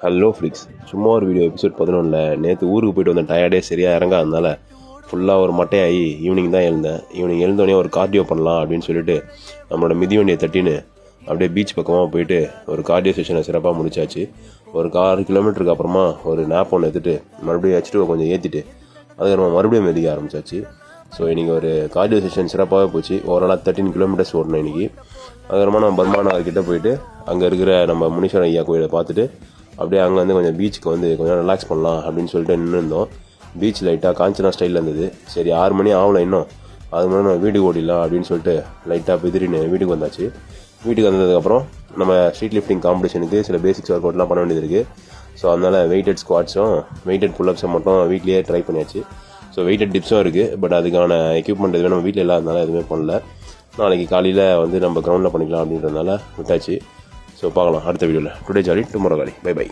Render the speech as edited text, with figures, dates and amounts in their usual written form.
Hello flakes, சும்மா ஒரு video episode 11 நேற்று ஊருக்கு போயிட்டு வந்தேன். டயர்டே சரியாக இறங்காதனால ஃபுல்லாக ஒரு மட்டையாகி ஈவினிங் தான் எழுந்தேன். ஈவினிங் எழுந்தோடனே ஒரு கார்டியோ பண்ணலாம் அப்படின்னு சொல்லிட்டு நம்மளோட மிதிவண்டியை தட்டின்னு அப்படியே பீச் பக்கமாக போயிட்டு ஒரு கார்டியோ செஷனை சிறப்பாக முடிச்சாச்சு. ஒரு 6 கிலோமீட்டருக்கு அப்புறமா ஒரு நேப் ஒன்று எடுத்துகிட்டு மறுபடியும் H2 கொஞ்சம் ஏற்றிட்டு அதுக்கப்புறமா மறுபடியும் மிதிக்க ஆரம்பிச்சாச்சு. ஸோ இன்றைக்கி ஒரு கார்டியோ செஷன் சிறப்பாகவே போச்சு. ஓவராலாக 13 கிலோமீட்டர்ஸ் ஓடணும் இன்றைக்கி. அதுக்கப்புறமா நம்ம பர்மா நகர்கிட்ட போயிட்டு அங்கே இருக்கிற நம்ம முனீஸ்வரன் ஐயா கோயிலை பார்த்துட்டு அப்படியே அங்கே வந்து கொஞ்சம் பீச்சுக்கு வந்து கொஞ்சம் ரிலாக்ஸ் பண்ணலாம் அப்படின்னு சொல்லிட்டு நின்றுருந்தோம். பீச் லைட்டாக காஞ்சனா ஸ்டைலில் இருந்தது. சரி 6 மணி ஆகலை இன்னும், அது முன்னாடி நம்ம வீட்டுக்கு ஓடிடலாம் அப்படின்னு சொல்லிட்டு லைட்டாக பிதிரின்னு வீட்டுக்கு வந்தாச்சு. வீட்டுக்கு வந்ததுக்கப்புறம் நம்ம ஸ்ட்ரீட் லிஃப்டிங் காம்படிஷனுக்கு சில பேசிக்ஸ் ஒர்க் அவுட்லாம் பண்ண வேண்டியது இருக்குது. ஸோ அதனால் வெயிட்டட் ஸ்குவாட்ஸும் வெயிட்டட் புல்லப்ஸும் மட்டும் வீட்லேயே ட்ரை பண்ணியாச்சு. ஸோ வெயிட்டட் டிப்ஸும் இருக்குது, பட் அதுக்கான எக்யூப்மெண்ட் எதுவுமே நம்ம வீட்டில் இல்லாதனால எதுவுமே பண்ணல. நாளைக்கு காலையில் வந்து நம்ம கிரவுண்டில் பண்ணிக்கலாம் அப்படின்றதுனால விட்டாச்சு. ஸோ பார்க்கலாம் அடுத்த வீடியோவில். டுடே ஜாலி டுமாரோ காலி. Bye by.